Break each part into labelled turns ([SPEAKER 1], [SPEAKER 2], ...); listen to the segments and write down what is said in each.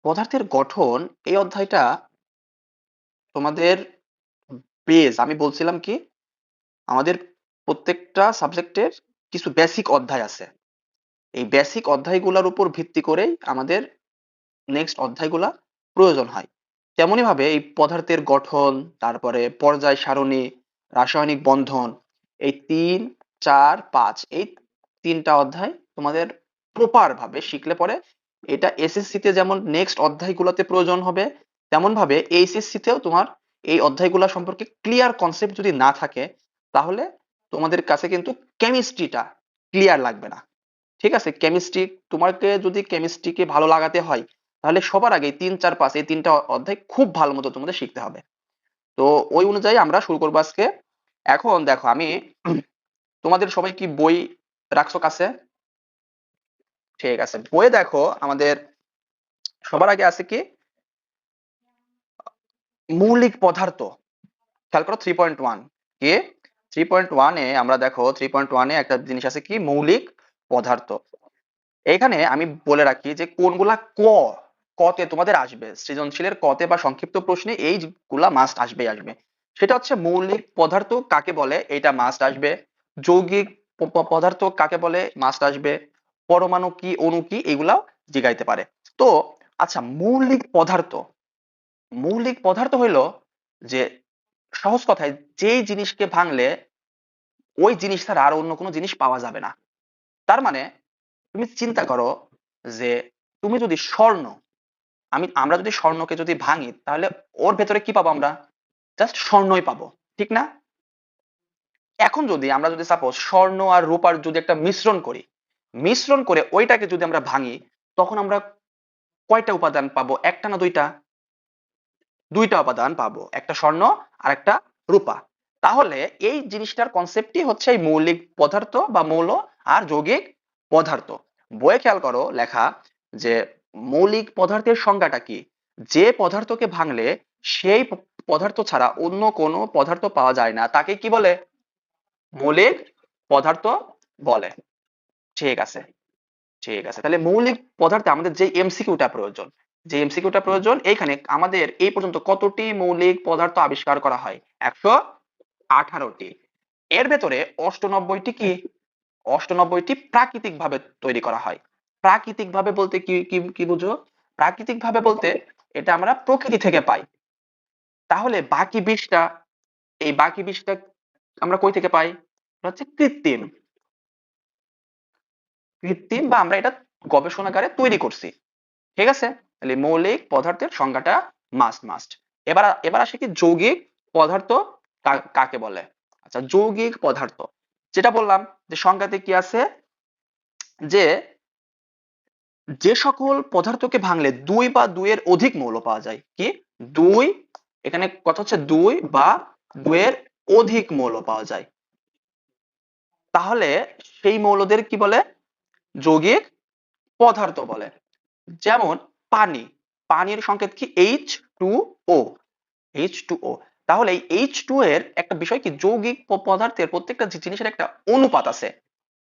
[SPEAKER 1] পদার্থের গঠন এই অধ্যায়টা তোমাদের বেজ আমি বলছিলাম কি আমাদের প্রত্যেকটা সাবজেক্টের কিছু বেসিক অধ্যায় আছে। এই বেসিক অধ্যায়গুলোর উপর ভিত্তি করেই আমাদের নেক্সট অধ্যায়গুলা প্রয়োজন হয়। তেমনি ভাবে এই পদার্থের গঠন, তারপরে পর্যায় সারণী, রাসায়নিক বন্ধন, এই ৩, ৪, ৫ এই তিনটা অধ্যায় তোমাদের প্রপার ভাবে শিখলে পরে এটা এসএসসি তে যেমন নেক্সট অধ্যায়গুলোতে প্রয়োজন হবে, তেমন ভাবে এইচএসসি তেও তোমার এই অধ্যায়গুলো সম্পর্কে ক্লিয়ার কনসেপ্ট যদি না থাকে, তাহলে তোমাদের কাছে কিন্তু কেমিস্ট্রিটা ক্লিয়ার লাগবে না। ঠিক আছে, কেমিস্ট্রি তোমাকে যদি কেমিস্ট্রিকে ভালো লাগাতে হয়, তাহলে সবার আগে ৩, ৪, ৫ এই তিনটা অধ্যায় খুব ভালো মতো তোমাদের শিখতে হবে। তো ওই অনুযায়ী আমরা শুরু করবো আজকে। এখন দেখো আমি তোমাদের সবাই কি বই রাখছো কাছে? ঠিক আছে, বইয়ে দেখো আমাদের সবার আগে আছে কি মৌলিক পদার্থ। খেয়াল করো 3.1 কি 3.1 এ আমরা দেখো 3.1 এ একটা জিনিস আছে কি মৌলিক পদার্থ। এখানে আমি বলে রাখি যে কোনগুলা কতে তোমাদের আসবে, সৃজনশীলের কতে বা সংক্ষিপ্ত প্রশ্নে এইগুলা মাস্ট আসবেই আসবে। সেটা হচ্ছে মৌলিক পদার্থ কাকে বলে, এটা মাস্ট আসবে। যৌগিক পদার্থ কাকে বলে, মাস্ট আসবে। পরমাণু কি, অণু কি, এগুলাও জিগাইতে পারে। তো আচ্ছা, মৌলিক পদার্থ হইলো যে সহজ কথায় যেই জিনিসকে ভাঙলে ওই জিনিস ছাড়া আর অন্য কোনো জিনিস পাওয়া যাবে না। তার মানে তুমি চিন্তা করো যে তুমি যদি আমরা যদি স্বর্ণকে যদি ভাঙি, তাহলে ওর ভেতরে কি পাবো আমরা? জাস্ট স্বর্ণই পাবো, ঠিক না? এখন যদি আমরা যদি সাপোজ স্বর্ণ আর রূপার যদি একটা মিশ্রণ করে ওইটাকে যদি আমরা ভাঙি, তখন আমরা কয়টা উপাদান পাবো? একটা না দুইটা? দুইটা উপাদান পাবো, একটা স্বর্ণ আর একটা রূপা। তাহলে এই জিনিসটার কনসেপ্টই হচ্ছে এই মৌলিক পদার্থ বা মৌল আর যৌগিক পদার্থ। বইয়ে খেয়াল করো লেখা যে মৌলিক পদার্থের সংজ্ঞাটা কি, যে পদার্থকে ভাঙলে সেই পদার্থ ছাড়া অন্য কোনো পদার্থ পাওয়া যায় না, তাকে কি বলে? মৌলিক পদার্থ বলে। ঠিক আছে, ঠিক আছে, তাহলে মৌলিক পদার্থে আমাদের যে এমসিকিউটা প্রয়োজন এইখানে আমাদের এই পর্যন্ত কতটি মৌলিক পদার্থ আবিষ্কার করা হয়? 118টি। এর ভেতরে 98টি কি? 98টি প্রাকৃতিক ভাবে তৈরি করা হয়। প্রাকৃতিক ভাবে বলতে কি কি কি বুঝো? প্রাকৃতিক ভাবে বলতে এটা আমরা প্রকৃতি থেকে পাই। তাহলে বাকি 20টা আমরা কই থেকে পাই? এটা হচ্ছে কৃত্রিম বা আমরা এটা গবেষণাগারে তৈরি করছি। ঠিক আছে, তাহলে মৌলিক পদার্থের সংজ্ঞাটা মাস্ট। এবার আসে কি যৌগিক পদার্থ কাকে বলে। আচ্ছা, যৌগিক পদার্থ যেটা বললাম যে সংজ্ঞাতে কি আছে, যে যে সকল পদার্থকে ভাঙলে দুই বা দুইয়ের অধিক মৌল পাওয়া যায়। কি? দুই, এখানে কথা হচ্ছে দুই বা দুইয়ের অধিক মৌল পাওয়া যায়, তাহলে সেই মৌলদের কি বলে? যৌগিক পদার্থ বলে। যেমন পানি, পানির সংকেত কি? H2O। H2O, তাহলে এই H2 এর একটা বিষয় কি, যৌগিক পদার্থের প্রত্যেকটা জিনিসের একটা অনুপাত আছে।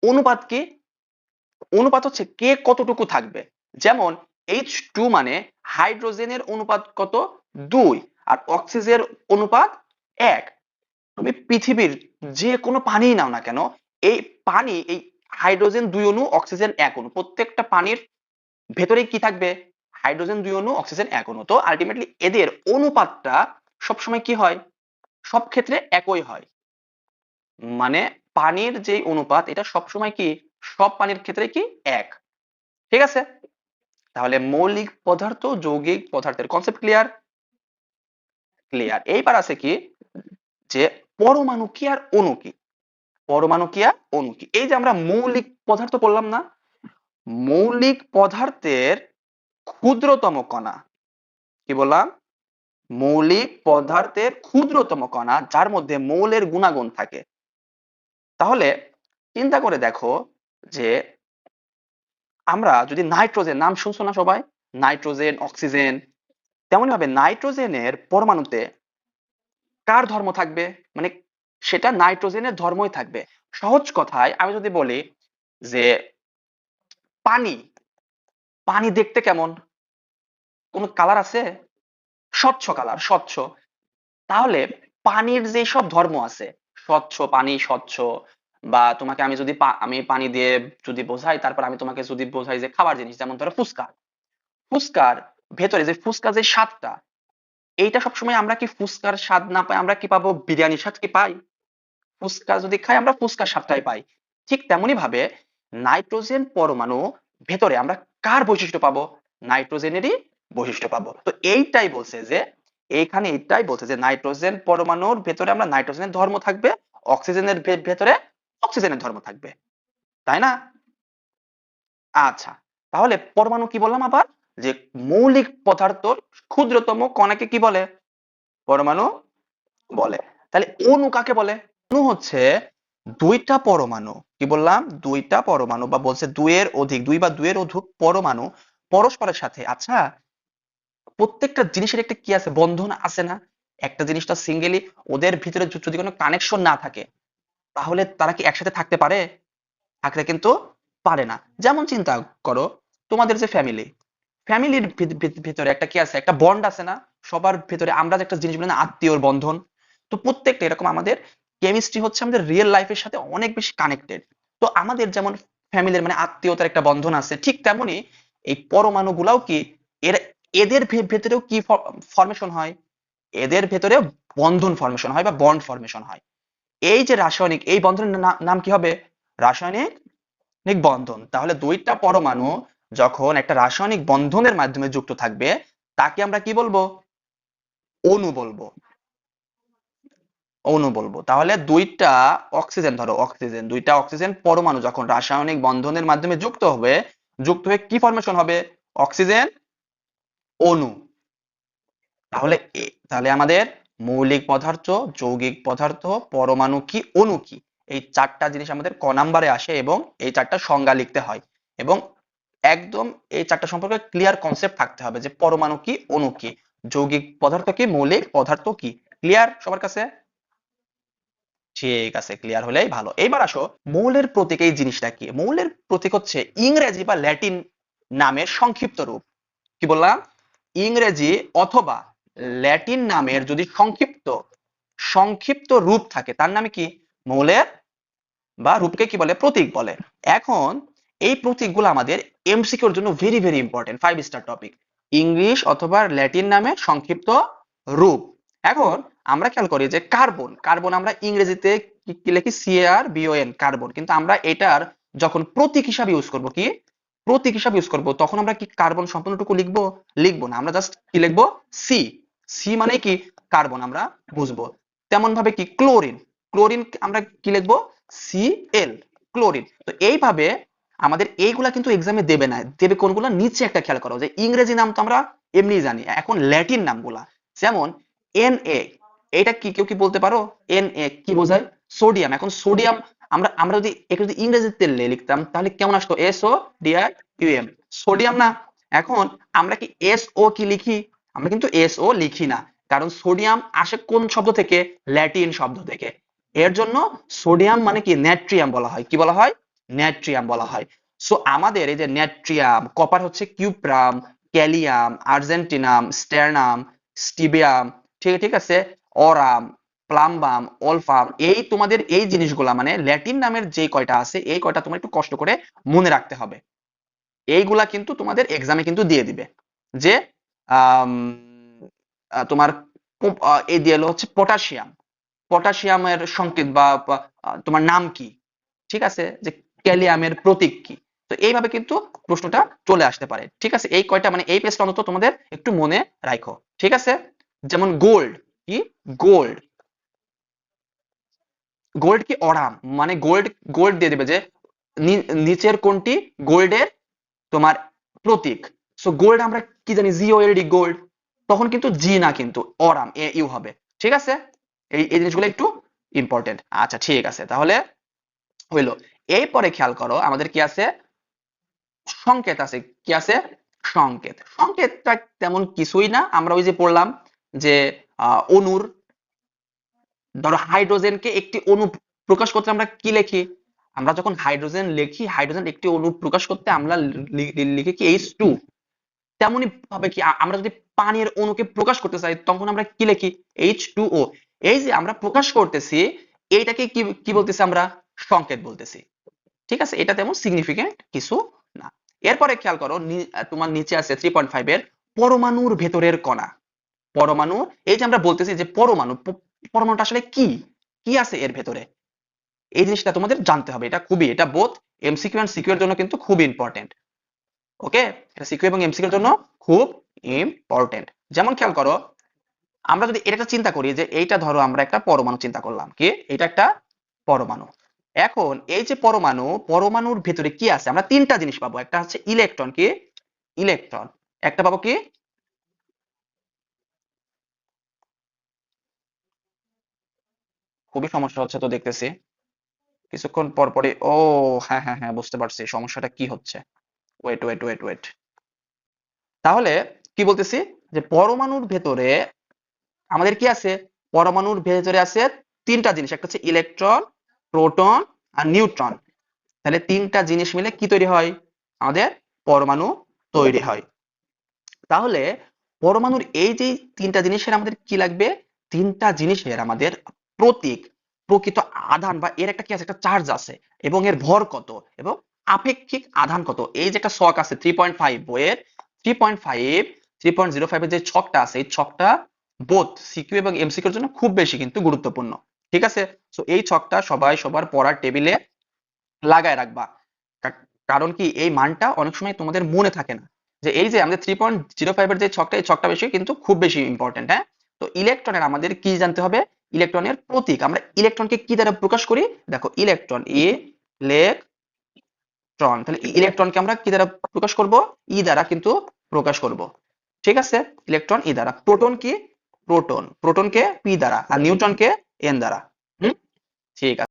[SPEAKER 1] অনুপাত কি? অনুপাত হচ্ছে কে কতটুকু থাকবে। যেমন H2 মানে হাইড্রোজেনের অনুপাত কত? 2, আর অক্সিজেনের অনুপাত 1। তুমি পৃথিবীর যে কোনো পানি নাও না কেন, এই হাইড্রোজেন 2 অণু, অক্সিজেন 1 অণু, প্রত্যেকটা পানির ভেতরে কি থাকবে? হাইড্রোজেন 2 অণু, অক্সিজেন 1 অণু। তো আলটিমেটলি এদের অনুপাতটা সবসময় কি হয়? সব ক্ষেত্রে একই হয়। মানে পানির যে অনুপাত এটা সবসময় কি, সব পানির ক্ষেত্রে কি, এক। ঠিক আছে, তাহলে মৌলিক পদার্থ যৌগিক পদার্থের কনসেপ্ট ক্লিয়ার? ক্লিয়ার। এইবার আছে কি যে পরমাণু কি আর অণু কি। পরমাণু কি আর অণু কি, এই যে আমরা মৌলিক পদার্থ বললাম না, মৌলিক পদার্থের ক্ষুদ্রতম কণা কি বললাম? মৌলিক পদার্থের ক্ষুদ্রতম কণা যার মধ্যে মৌলের গুণাগুণ থাকে। তাহলে চিন্তা করে দেখো যে আমরা যদি নাইট্রোজেন, নাম শুনছো না সবাই? নাইট্রোজেন, অক্সিজেন, তেমনি ভাবে নাইট্রোজেনের পরমাণুতে কার ধর্ম থাকবে? মানে সেটা নাইট্রোজেনের ধর্মই থাকবে। সহজ কথায় আমি যদি বলি যে পানি, পানি দেখতে কেমন? কোন কালার আছে? স্বচ্ছ কালার, স্বচ্ছ। তাহলে পানির যে সব ধর্ম আছে, স্বচ্ছ পানি, স্বচ্ছ, বা তোমাকে আমি যদি আমি পানি দিয়ে যদি বোঝাই, তারপর আমি তোমাকে যদি বোঝাই যে খাবার জিনিস, যেমন ধরো ফুচকা, ফুচকার ভেতরে যে ফুচকা যে স্বাদটা, এইটা সবসময় আমরা কি ফুচকার স্বাদ না পাই, আমরা কি পাবো? বিরিয়ানির স্বাদ কি পাই? ফুচকা যদি খাই আমরা ফুচকার স্বাদটাই পাই। ঠিক তেমনি ভাবে নাইট্রোজেন পরমাণু ভেতরে আমরা কার বৈশিষ্ট্য পাবো? নাইট্রোজেনেরই বৈশিষ্ট্য পাবো। তো এইটাই বলছে যে, এইখানে এইটাই বলছে যে নাইট্রোজেন পরমাণুর ভেতরে আমরা নাইট্রোজেনের ধর্ম থাকবে, অক্সিজেনের ভেতরে অক্সিজেনের ধর্ম থাকবে, তাই না? আচ্ছা, তাহলে পরমাণু কি বললাম আবার? যে মৌলিক পদার্থর ক্ষুদ্রতম কণাকে কি বলে? পরমাণু বলে। তাহলে অণু কাকে বলে? অণু হচ্ছে দুইটা পরমাণু, কি বললাম? দুইটা পরমাণু, বা বলছে দুইয়ের অধিক, দুই বা দুইয়ের অধিক পরমাণু পরস্পরের সাথে, আচ্ছা, প্রত্যেকটা জিনিসের একটা কি আছে? বন্ধন আছে না? একটা জিনিসটা সিঙ্গেলি, ওদের ভিতরে যদি কোনো কানেকশন না থাকে, তাহলে তারা কি একসাথে থাকতে পারে? থাকতে কিন্তু পারে না। যেমন চিন্তা করো, তোমাদের যে ফ্যামিলি, ফ্যামিলির ভিতরে একটা কি আছে? একটা বন্ড আছে না? সবার ভিতরে আমরা যে একটা জিনিস বলি না, আত্মীয়র বন্ধন। তো প্রত্যেকটা এরকম আমাদের কেমিস্ট্রি হচ্ছে আমাদের রিয়েল লাইফের সাথে অনেক বেশি কানেক্টেড। তো আমাদের যেমন ফ্যামিলির মানে আত্মীয়তার একটা বন্ধন আছে, ঠিক তেমনি এই পরমাণু গুলাও কি, এরা, এদের ভেতরেও কি ফরমেশন হয়? এদের ভেতরে বন্ধন ফরমেশন হয় বা বন্ড ফরমেশন হয়। এই যে রাসায়নিক, এই বন্ধনের নাম কি হবে? রাসায়নিক বন্ধন। তাহলে দুইটা পরমাণু যখন একটা রাসায়নিক বন্ধনের মাধ্যমে যুক্ত থাকবে, তাকে আমরা কি বলবো? অণু বলবো। অণু বলবো। তাহলে দুইটা অক্সিজেন, ধরো অক্সিজেন, দুইটা অক্সিজেন পরমাণু যখন রাসায়নিক বন্ধনের মাধ্যমে যুক্ত হবে, যুক্ত হয়ে কি ফরমেশন হবে? অক্সিজেন অণু। তাহলে তাহলে আমাদের মৌলিক পদার্থ, যৌগিক পদার্থ, পরমাণু কি, অণু কি, এই চারটা জিনিস আমাদের ক নাম্বারে আসে, এবং এই চারটা সংজ্ঞা লিখতে হয়। এবং একদম এই চারটা সম্পর্কে ক্লিয়ার কনসেপ্ট থাকতে হবে যে পরমাণু কি, অণু কি, যৌগিক পদার্থ কি, মৌলিক পদার্থ কি। ক্লিয়ার সবার কাছে? ঠিক আছে, ক্লিয়ার হলেই ভালো। এইবার আসো, মৌলের প্রতীক এই জিনিসটা কি? মৌলের প্রতীক হচ্ছে ইংরেজি বা ল্যাটিন নামের সংক্ষিপ্ত রূপ। কি বললাম? ইংরেজি অথবা ল্যাটিন নামের যদি সংক্ষিপ্ত সংক্ষিপ্ত রূপ থাকে, তার নামে কি? মৌলের বা রূপকে কি বলে? প্রতীক বলে। এখন এই প্রতীকগুলো আমাদের এমসিকিউর জন্য very very important, 5 star topic. English অথবা ল্যাটিন নামে সংক্ষিপ্ত রূপ। এখন আমরা খেয়াল করি যে কার্বন, কার্বন আমরা ইংরেজিতে কি লিখি? CARBON, carbon. কিন্তু আমরা এটার যখন প্রতীক হিসাবে ইউজ করব, কি প্রতীক হিসাবে ইউজ করব, তখন আমরা কি কার্বন সম্পূর্ণটুকু লিখবো? লিখবো না, আমরা জাস্ট কি লিখবো? সি। সি মানে কি? কার্বন আমরা বুঝবো। তেমন ভাবে কি ক্লোরিন, ক্লোরিন আমরা কি লিখবো? Cl, chlorine. তো এইভাবে আমাদের এইগুলা কিন্তু এক্সামে দেবে না, দেবে কোনগুলা? নিচে একটা খেয়াল করো যে ইংরেজি নাম তো আমরা এমনি জানি, এখন ল্যাটিন নামগুলা, যেমন Na, এটা কি কেউ কি বলতে পারো? Na কি বোঝায়? সোডিয়াম। এখন সোডিয়াম আমরা আমরা যদি একটু যদি ইংরেজিতে লিখতাম, তাহলে কেমন আসতো? SODIUM, সোডিয়াম না? এখন আমরা কি SO কি লিখি? আমরা কিন্তু SO লিখি না, কারণ সোডিয়াম আসে কোন শব্দ থেকে? ল্যাটিন শব্দ থেকে। এর জন্য সোডিয়াম মানে কি? ন্যাট্রিয়াম বলা হয়। কি বলা হয়? ন্যাট্রিয়াম বলা হয়। সো আমাদের এই যে ন্যাট্রিয়াম, কপার হচ্ছে কিউপ্রাম, ক্যালিয়াম, আর্জেন্টিনাম, স্টেরনাম, স্টিবিয়াম, ঠিক ঠিক আছে, অরাম, প্লাম্বাম, অলফাম, এই তোমাদের এই জিনিসগুলা মানে ল্যাটিন নামের যে কয়টা আছে, এই কয়টা তোমার একটু কষ্ট করে মনে রাখতে হবে। এইগুলা কিন্তু তোমাদের এক্সামে কিন্তু দিয়ে দিবে যে আম, তোমার এই দিয়ে হচ্ছে পটাশিয়াম, পটাশিয়ামের সংকেত বা তোমার নাম কি, ঠিক আছে, যে ক্যালিয়ামের প্রতীক কি। তো এইভাবে কিন্তু প্রশ্নটা চলে আসতে পারে। ঠিক আছে, এই কয়টা মানে এই পেজটা অন্তত তোমাদের একটু মনে রাখো। ঠিক আছে, যেমন গোল্ড কি? গোল্ড, গোল্ড কি? অরাম মানে গোল্ড, গোল্ড দিয়ে দিবে যে নিচের কোনটি গোল্ডের তোমার প্রতীক। সো গোল্ড আমরা কি জানি? GOLD, gold. তখন কিন্তু জি না, কিন্তু অরাম, AU হবে। ঠিক আছে, এই এই জিনিসগুলো একটু ইম্পর্টেন্ট। আচ্ছা ঠিক আছে, তাহলে হইলো। এরপরে খেয়াল করো আমাদের কি আছে? সংকেত আছে। কি আছে? সংকেত। সংকেতটা তেমন কিছুই না, আমরা ওই যে পড়লাম যে অণুর, ধরো হাইড্রোজেনকে একটি অণু প্রকাশ করতে আমরা কি লিখি? আমরা যখন হাইড্রোজেন লিখি, হাইড্রোজেন একটি অণু প্রকাশ করতে আমরা লিখি কি? H2। তেমনি ভাবে কি আমরা যদি পানির অণুকে প্রকাশ করতে চাই তখন আমরা কি লিখি H2O। এই যে আমরা প্রকাশ করতেছি এইটাকে কি কি বলতেছি আমরা সংকেত বলতেছি। ঠিক আছে, এটা তেমন সিগনিফিকেন্ট কিছু না। এরপরে খেয়াল করো তোমার নিচে আছে 3.5 এর পরমাণুর ভেতরের কণা। পরমাণু, এই যে আমরা বলতেছি যে পরমাণু, পরমাণুটা আসলে কি, কি আছে এর ভেতরে, এই জিনিসটা তোমাদের জানতে হবে। এটা খুবই, এটা বোথ এমসিকিউ এন্ড সিকিউ এর জন্য কিন্তু খুব ইম্পর্টেন্ট। ওকে, এটা সিকিউ এবং এমসিকিউ এর জন্য খুব ইম্পর্টেন্ট। যেমন খেয়াল করো, আমরা যদি এটা একটা চিন্তা করি যে এইটা ধরো আমরা একটা পরমাণু চিন্তা করলাম, কি এটা একটা পরমাণু। এখন এই যে পরমাণু, পরমাণুর ভেতরে কি আছে, আমরা তিনটা জিনিস পাবো। একটা হচ্ছে ইলেকট্রন, কি ইলেকট্রন, একটা পাবো কি, খুবই সমস্যা হচ্ছে তো দেখতেছি কিছুক্ষণ পর পরই। ও হ্যাঁ হ্যাঁ হ্যাঁ, বুঝতে পারছি সমস্যাটা কি হচ্ছে। ওয়েট ওয়েট ওয়েট ওয়েট, তাহলে কি বলতেছি যে পরমাণুর ভেতরে আমাদের কি আছে, পরমাণুর ভেতরে আছে তিনটা জিনিস, একটা হচ্ছে ইলেকট্রন, প্রোটন আর নিউট্রন। তাহলে তিনটা জিনিস মিলে কি তৈরি হয়, আমাদের পরমাণু তৈরি হয়। তাহলে পরমাণুর এই যে তিনটা জিনিসের আমাদের কি লাগবে, তিনটা জিনিসের আমাদের প্রতীক, প্রকৃত আধান বা এর একটা কি আছে, একটা চার্জ আছে এবং এর ভর কত এবং আপেক্ষিক আধান কত, এই যে একটা ছক আছে 3.5 বইয়ের, 3.5, 3.05 এর যে ছকটা আছে, এই ছকটা বোথ সিকিউ এবং এমসিকিউর জন্য খুব বেশি কিন্তু গুরুত্বপূর্ণ। ঠিক আছে, সো এই ছকটা সবাই সবার পড়ার টেবিলে লাগায় রাখবা। কারণ কি এই মানটা অনেক সময় তোমাদের মনে থাকে না, যে এই যে আমাদের 3.05 এর যে ছকটা, এই ছকটা বেশি কিন্তু খুব বেশি ইম্পর্টেন্ট। হ্যাঁ, তো ইলেকট্রনের আমাদের কি জানতে হবে, ইলেকট্রনের প্রতীক, আমরা ইলেকট্রনকে কি দ্বারা প্রকাশ করি, দেখো ইলেকট্রন, ইলেকট্রন, তাহলে ইলেকট্রনকে আমরা কি দ্বারা প্রকাশ করব, ই দ্বারা কিন্তু প্রকাশ করব। ঠিক আছে, ইলেকট্রন ই দ্বারা, প্রোটন কি, প্রোটনকে পি দ্বারা, আর নিউট্রনকে এন দ্বারা। হুম, ঠিক আছে।